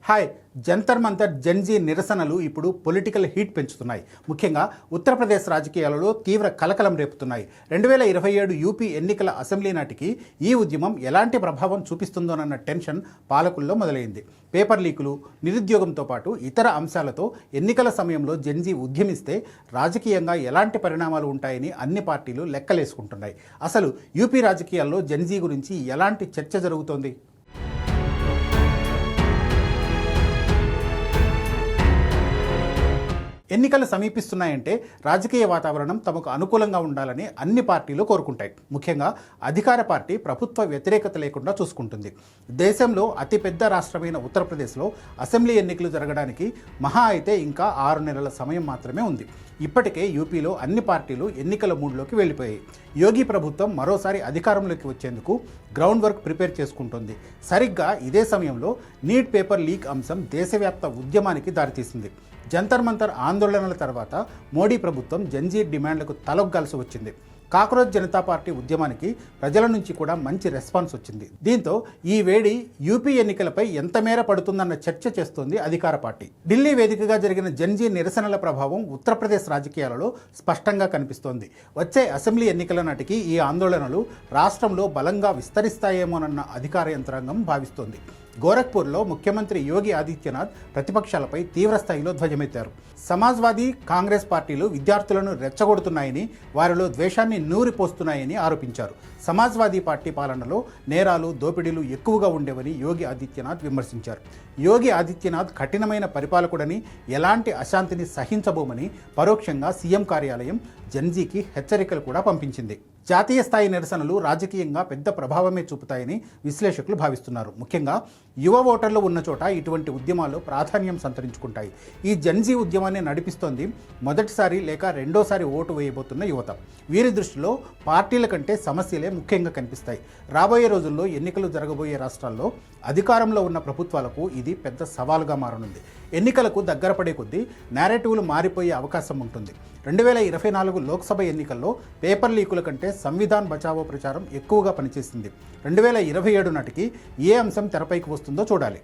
Hi. Jantar Mantar Gen Z నిరసనలు ఇప్పుడు political heat పెంచుతున్నాయి. ముఖ్యంగా ఉత్తరప్రదేశ్ రాజకీయాలలో తీవ్ర కలకలం రేపుతున్నాయి. 2027 యూపీ ఎన్నికల అసెంబ్లీ నాటికి ఈ ఉద్యమం ఎలాంటి ప్రభావం చూపిస్తుందోనన్న టెన్షన్ పాలకుల్లో మొదలైంది. పేపర్ లీకులు, నిరుద్యోగంతో పాటు ఇతర అంశాలతో ఎన్నికల సమయంలో జెన్జీ ఉద్యమిస్తే రాజకీయంగా ఎలాంటి పరిణామాలు ఉంటాయని అన్ని పార్టీలు లెక్కలేసుకుంటున్నాయి. అసలు యూపీ రాజకీయాల్లో జెన్జీ గురించి ఎలాంటి చర్చ జరుగుతోంది? ఎన్నికలు సమీపిస్తున్నాయంటే రాజకీయ వాతావరణం తమకు అనుకూలంగా ఉండాలని అన్ని పార్టీలు కోరుకుంటాయి. ముఖ్యంగా అధికార పార్టీ ప్రభుత్వ వ్యతిరేకత లేకుండా చూసుకుంటుంది. దేశంలో అతిపెద్ద రాష్ట్రమైన ఉత్తరప్రదేశ్లో అసెంబ్లీ ఎన్నికలు జరగడానికి మహా అయితే ఇంకా 6 నెలల సమయం మాత్రమే ఉంది. ఇప్పటికే యూపీలో అన్ని పార్టీలు ఎన్నికల మూడ్లోకి వెళ్ళిపోయాయి. యోగి ప్రభుత్వం మరోసారి అధికారంలోకి వచ్చేందుకు గ్రౌండ్ వర్క్ ప్రిపేర్ చేసుకుంటోంది. సరిగ్గా ఇదే సమయంలో నీట్ పేపర్ లీక్ అంశం దేశవ్యాప్త ఉద్యమానికి దారితీసింది. జంతర్ మంతర్ ఆందోళనల తర్వాత మోడీ ప్రభుత్వం జెన్జీ డిమాండ్లకు తలొగ్గాల్సి వచ్చింది. కాక్రోచ్ జనతా పార్టీ ఉద్యమానికి ప్రజల నుంచి కూడా మంచి రెస్పాన్స్ వచ్చింది. దీంతో ఈ వేడి యూపీ ఎన్నికలపై ఎంత మేర పడుతుందన్న చర్చ చేస్తోంది అధికార పార్టీ. ఢిల్లీ వేదికగా జరిగిన జెన్జీ నిరసనల ప్రభావం ఉత్తరప్రదేశ్ రాజకీయాలలో స్పష్టంగా కనిపిస్తోంది. వచ్చే అసెంబ్లీ ఎన్నికల నాటికి ఈ ఆందోళనలు రాష్ట్రంలో బలంగా విస్తరిస్తాయేమోనన్న అధికార యంత్రాంగం భావిస్తోంది. గోరఖ్పూర్లో ముఖ్యమంత్రి యోగి ఆదిత్యనాథ్ ప్రతిపక్షాలపై తీవ్రస్థాయిలో ధ్వజమెత్తారు. సమాజ్వాదీ, కాంగ్రెస్ పార్టీలు విద్యార్థులను రెచ్చగొడుతున్నాయని, వారిలో ద్వేషాన్ని నూరిపోస్తున్నాయని ఆరోపించారు. సమాజ్వాదీ పార్టీ పాలనలో నేరాలు, దోపిడీలు ఎక్కువగా ఉండేవని యోగి ఆదిత్యనాథ్ విమర్శించారు. యోగి ఆదిత్యనాథ్ కఠినమైన పరిపాలకుడని, ఎలాంటి అశాంతిని సహించబోమని పరోక్షంగా సీఎం కార్యాలయం జెన్జీకి హెచ్చరికలు కూడా పంపించింది. జాతీయ స్థాయి నిరసనలు రాజకీయంగా పెద్ద ప్రభావమే చూపుతాయని విశ్లేషకులు భావిస్తున్నారు. ముఖ్యంగా యువ ఓటర్లు ఉన్న చోట ఇటువంటి ఉద్యమాలు ప్రాధాన్యం సంతరించుకుంటాయి. ఈ జెన్జీ ఉద్యమాన్ని నడిపిస్తోంది మొదటిసారి లేక రెండోసారి ఓటు వేయబోతున్న యువత. వీరి దృష్టిలో పార్టీల కంటే సమస్యలే ముఖ్యంగా కనిపిస్తాయి. రాబోయే రోజుల్లో ఎన్నికలు జరగబోయే రాష్ట్రాల్లో అధికారంలో ఉన్న ప్రభుత్వాలకు ఇది పెద్ద సవాలుగా మారనుంది. ఎన్నికలకు దగ్గర పడే కొద్దీ నేరేటివ్లు మారిపోయే అవకాశం ఉంటుంది. 2024 లోక్సభ ఎన్నికల్లో పేపర్ లీకుల కంటే సంవిధాన్ బచావో ప్రచారం ఎక్కువగా పనిచేసింది. 2027 నాటికి ఏ అంశం తెరపైకి వస్తుందో చూడాలి.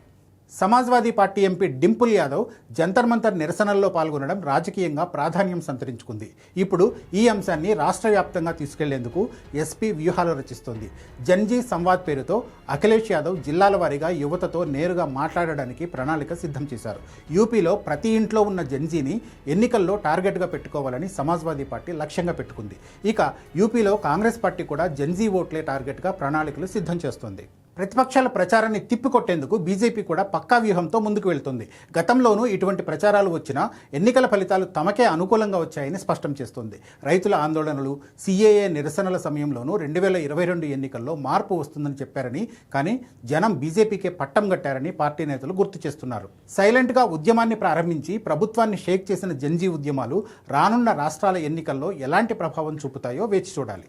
సమాజ్వాదీ పార్టీ ఎంపీ డింపుల్ యాదవ్ జంతర్ మంతర్ నిరసనల్లో పాల్గొనడం రాజకీయంగా ప్రాధాన్యం సంతరించుకుంది. ఇప్పుడు ఈ అంశాన్ని రాష్ట్ర వ్యాప్తంగా తీసుకెళ్లేందుకు ఎస్పీ వ్యూహాలు రచిస్తోంది. జన్జీ సంవాద్ పేరుతో అఖిలేష్ యాదవ్ జిల్లాల వారీగా యువతతో నేరుగా మాట్లాడడానికి ప్రణాళిక సిద్ధం చేశారు. యూపీలో ప్రతి ఇంట్లో ఉన్న జన్జీని ఎన్నికల్లో టార్గెట్గా పెట్టుకోవాలని సమాజ్వాదీ పార్టీ లక్ష్యంగా పెట్టుకుంది. ఇక యూపీలో కాంగ్రెస్ పార్టీ కూడా జన్జీ ఓట్లే టార్గెట్గా ప్రణాళికలు సిద్ధం చేస్తోంది. ప్రతిపక్షాల ప్రచారాన్ని తిప్పికొట్టేందుకు బీజేపీ కూడా పక్కా వ్యూహంతో ముందుకు వెళ్తుంది. గతంలోనూ ఇటువంటి ప్రచారాలు వచ్చినా ఎన్నికల ఫలితాలు తమకే అనుకూలంగా వచ్చాయని స్పష్టం చేస్తోంది. రైతుల ఆందోళనలు, సిఏఏ నిరసనల సమయంలోనూ 2022 ఎన్నికల్లో మార్పు వస్తుందని చెప్పారని, కానీ జనం బీజేపీకే పట్టం కట్టారని పార్టీ నేతలు గుర్తు చేస్తున్నారు. సైలెంట్గా ఉద్యమాన్ని ప్రారంభించి ప్రభుత్వాన్ని షేక్ చేసిన జెన్జీ ఉద్యమాలు రానున్న రాష్ట్రాల ఎన్నికల్లో ఎలాంటి ప్రభావం చూపుతాయో వేచి చూడాలి.